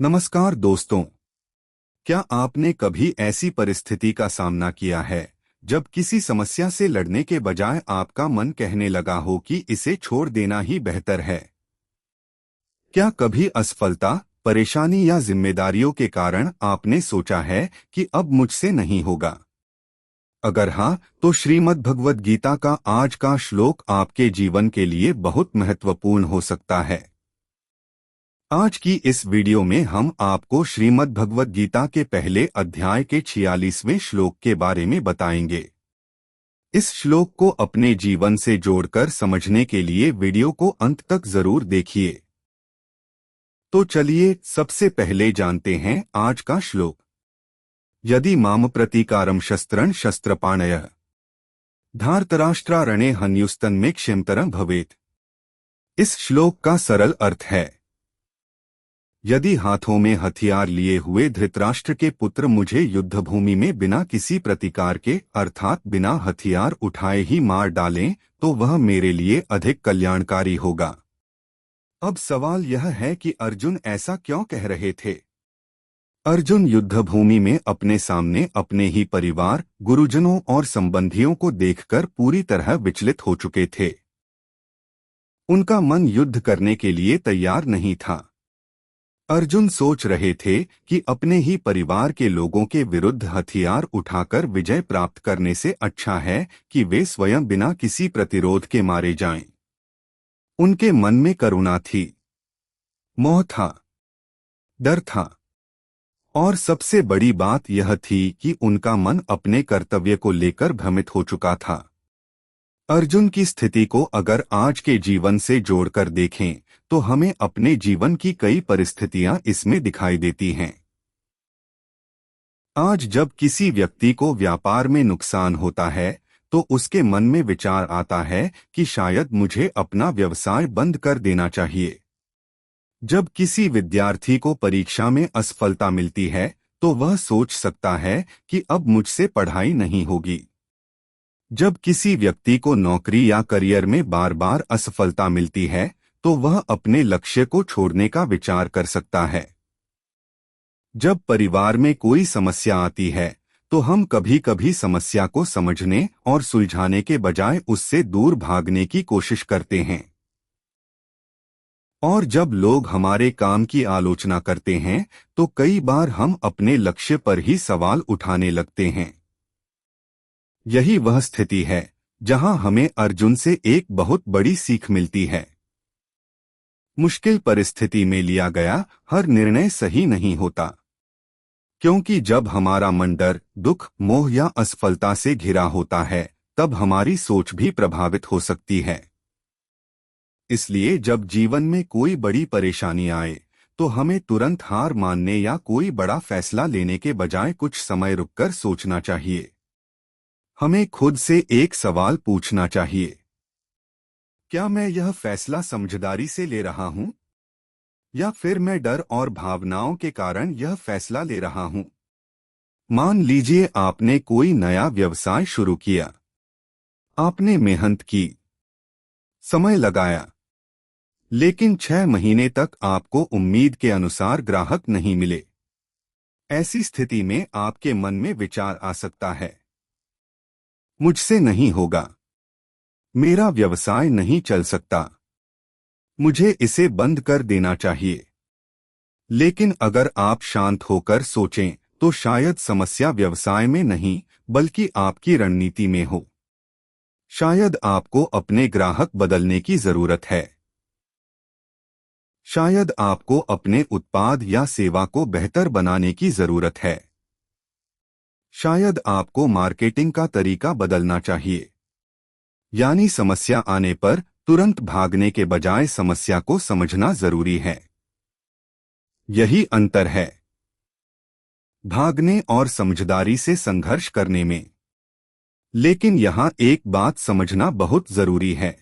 नमस्कार दोस्तों। क्या आपने कभी ऐसी परिस्थिति का सामना किया है जब किसी समस्या से लड़ने के बजाय आपका मन कहने लगा हो कि इसे छोड़ देना ही बेहतर है? क्या कभी असफलता, परेशानी या जिम्मेदारियों के कारण आपने सोचा है कि अब मुझसे नहीं होगा? अगर हाँ, तो श्रीमद् भगवद गीता का आज का श्लोक आपके जीवन के लिए बहुत महत्वपूर्ण हो सकता है। आज की इस वीडियो में हम आपको श्रीमद् भगवद गीता के पहले अध्याय के 46वें श्लोक के बारे में बताएंगे। इस श्लोक को अपने जीवन से जोड़कर समझने के लिए वीडियो को अंत तक जरूर देखिए। तो चलिए सबसे पहले जानते हैं आज का श्लोक। यदि माम प्रतीकारम शस्त्रं शस्त्रपाणयः धार्तराष्ट्रारणे हन्युस्तन में क्षिमतरं भवेत्। इस श्लोक का सरल अर्थ है, यदि हाथों में हथियार लिए हुए धृतराष्ट्र के पुत्र मुझे युद्धभूमि में बिना किसी प्रतिकार के अर्थात बिना हथियार उठाए ही मार डालें तो वह मेरे लिए अधिक कल्याणकारी होगा। अब सवाल यह है कि अर्जुन ऐसा क्यों कह रहे थे? अर्जुन युद्धभूमि में अपने सामने अपने ही परिवार, गुरुजनों और संबंधियों को देखकर पूरी तरह विचलित हो चुके थे। उनका मन युद्ध करने के लिए तैयार नहीं था। अर्जुन सोच रहे थे कि अपने ही परिवार के लोगों के विरुद्ध हथियार उठाकर विजय प्राप्त करने से अच्छा है कि वे स्वयं बिना किसी प्रतिरोध के मारे जाएं। उनके मन में करुणा थी, मोह था, डर था और सबसे बड़ी बात यह थी कि उनका मन अपने कर्तव्य को लेकर भ्रमित हो चुका था। अर्जुन की स्थिति को अगर आज के जीवन से जोड़कर देखें तो हमें अपने जीवन की कई परिस्थितियां इसमें दिखाई देती हैं। आज जब किसी व्यक्ति को व्यापार में नुकसान होता है तो उसके मन में विचार आता है कि शायद मुझे अपना व्यवसाय बंद कर देना चाहिए। जब किसी विद्यार्थी को परीक्षा में असफलता मिलती है तो वह सोच सकता है कि अब मुझसे पढ़ाई नहीं होगी। जब किसी व्यक्ति को नौकरी या करियर में बार बार असफलता मिलती है तो वह अपने लक्ष्य को छोड़ने का विचार कर सकता है। जब परिवार में कोई समस्या आती है तो हम कभी कभी समस्या को समझने और सुलझाने के बजाय उससे दूर भागने की कोशिश करते हैं। और जब लोग हमारे काम की आलोचना करते हैं तो कई बार हम अपने लक्ष्य पर ही सवाल उठाने लगते हैं। यही वह स्थिति है जहां हमें अर्जुन से एक बहुत बड़ी सीख मिलती है। मुश्किल परिस्थिति में लिया गया हर निर्णय सही नहीं होता, क्योंकि जब हमारा मन डर, दुख, मोह या असफलता से घिरा होता है तब हमारी सोच भी प्रभावित हो सकती है। इसलिए जब जीवन में कोई बड़ी परेशानी आए तो हमें तुरंत हार मानने या कोई बड़ा फैसला लेने के बजाय कुछ समय रुककर सोचना चाहिए। हमें खुद से एक सवाल पूछना चाहिए, क्या मैं यह फैसला समझदारी से ले रहा हूं या फिर मैं डर और भावनाओं के कारण यह फैसला ले रहा हूं? मान लीजिए आपने कोई नया व्यवसाय शुरू किया। आपने मेहनत की, समय लगाया, लेकिन 6 महीने तक आपको उम्मीद के अनुसार ग्राहक नहीं मिले। ऐसी स्थिति में आपके मन में विचार आ सकता है, मुझसे नहीं होगा, मेरा व्यवसाय नहीं चल सकता, मुझे इसे बंद कर देना चाहिए। लेकिन अगर आप शांत होकर सोचें तो शायद समस्या व्यवसाय में नहीं बल्कि आपकी रणनीति में हो। शायद आपको अपने ग्राहक बदलने की जरूरत है। शायद आपको अपने उत्पाद या सेवा को बेहतर बनाने की जरूरत है। शायद आपको मार्केटिंग का तरीका बदलना चाहिए। यानी समस्या आने पर तुरंत भागने के बजाय समस्या को समझना जरूरी है। यही अंतर है भागने और समझदारी से संघर्ष करने में। लेकिन यहां एक बात समझना बहुत जरूरी है।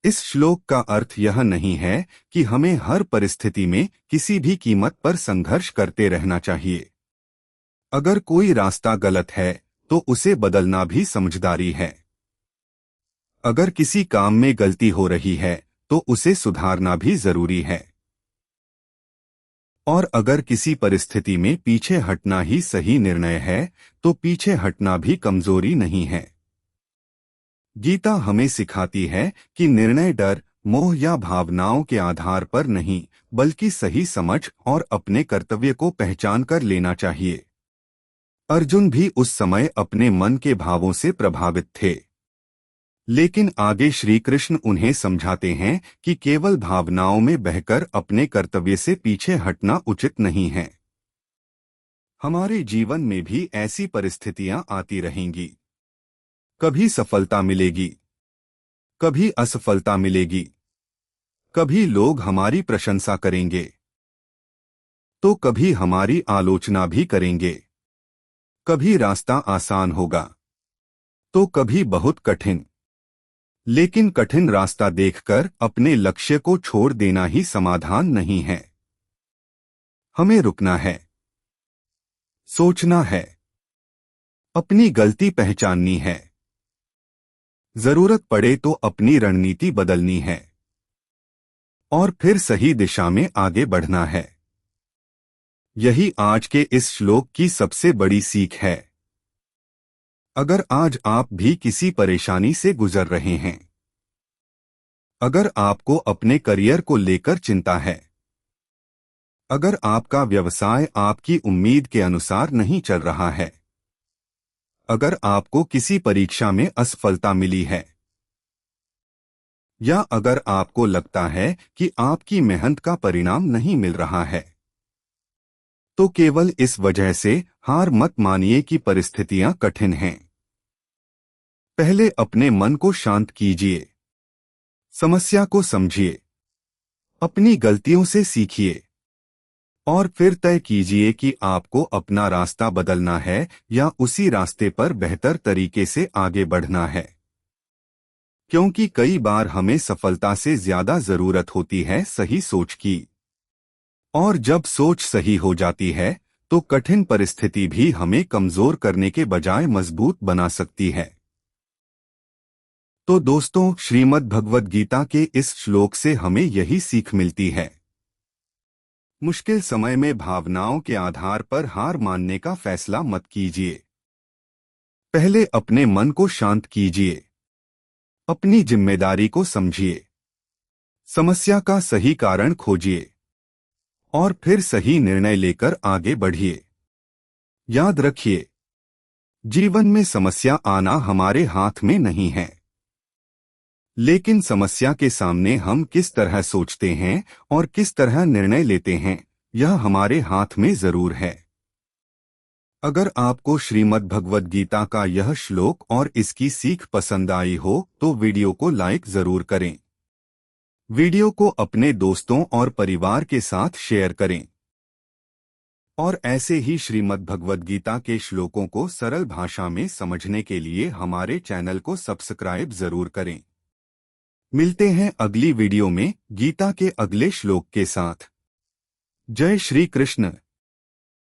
इस श्लोक का अर्थ यह नहीं है कि हमें हर परिस्थिति में किसी भी कीमत पर संघर्ष करते रहना चाहिए। अगर कोई रास्ता गलत है तो उसे बदलना भी समझदारी है। अगर किसी काम में गलती हो रही है तो उसे सुधारना भी जरूरी है। और अगर किसी परिस्थिति में पीछे हटना ही सही निर्णय है, तो पीछे हटना भी कमजोरी नहीं है। गीता हमें सिखाती है कि निर्णय डर, मोह या भावनाओं के आधार पर नहीं, बल्कि सही समझ और अपने कर्तव्य को पहचान कर लेना चाहिए। अर्जुन भी उस समय अपने मन के भावों से प्रभावित थे, लेकिन आगे श्री कृष्ण उन्हें समझाते हैं कि केवल भावनाओं में बहकर अपने कर्तव्य से पीछे हटना उचित नहीं है। हमारे जीवन में भी ऐसी परिस्थितियां आती रहेंगी। कभी सफलता मिलेगी, कभी असफलता मिलेगी, कभी लोग हमारी प्रशंसा करेंगे, तो कभी हमारी आलोचना भी करेंगे। कभी रास्ता आसान होगा, तो कभी बहुत कठिन। लेकिन कठिन रास्ता देखकर अपने लक्ष्य को छोड़ देना ही समाधान नहीं है। हमें रुकना है, सोचना है, अपनी गलती पहचाननी है, जरूरत पड़े तो अपनी रणनीति बदलनी है और फिर सही दिशा में आगे बढ़ना है। यही आज के इस श्लोक की सबसे बड़ी सीख है। अगर आज आप भी किसी परेशानी से गुजर रहे हैं, अगर आपको अपने करियर को लेकर चिंता है, अगर आपका व्यवसाय आपकी उम्मीद के अनुसार नहीं चल रहा है, अगर आपको किसी परीक्षा में असफलता मिली है, या अगर आपको लगता है कि आपकी मेहनत का परिणाम नहीं मिल रहा है, तो केवल इस वजह से हार मत मानिए कि परिस्थितियां कठिन हैं। पहले अपने मन को शांत कीजिए, समस्या को समझिए, अपनी गलतियों से सीखिए और फिर तय कीजिए कि आपको अपना रास्ता बदलना है या उसी रास्ते पर बेहतर तरीके से आगे बढ़ना है। क्योंकि कई बार हमें सफलता से ज्यादा जरूरत होती है सही सोच की, और जब सोच सही हो जाती है तो कठिन परिस्थिति भी हमें कमजोर करने के बजाय मजबूत बना सकती है। तो दोस्तों, श्रीमद् भगवद गीता के इस श्लोक से हमें यही सीख मिलती है। मुश्किल समय में भावनाओं के आधार पर हार मानने का फैसला मत कीजिए। पहले अपने मन को शांत कीजिए, अपनी जिम्मेदारी को समझिए, समस्या का सही कारण खोजिए और फिर सही निर्णय लेकर आगे बढ़िए। याद रखिए, जीवन में समस्या आना हमारे हाथ में नहीं है, लेकिन समस्या के सामने हम किस तरह सोचते हैं और किस तरह निर्णय लेते हैं, यह हमारे हाथ में जरूर है। अगर आपको श्रीमद् भगवद गीता का यह श्लोक और इसकी सीख पसंद आई हो तो वीडियो को लाइक जरूर करें। वीडियो को अपने दोस्तों और परिवार के साथ शेयर करें और ऐसे ही श्रीमद् भगवद गीता के श्लोकों को सरल भाषा में समझने के लिए हमारे चैनल को सब्सक्राइब जरूर करें। मिलते हैं अगली वीडियो में गीता के अगले श्लोक के साथ। जय श्री कृष्ण।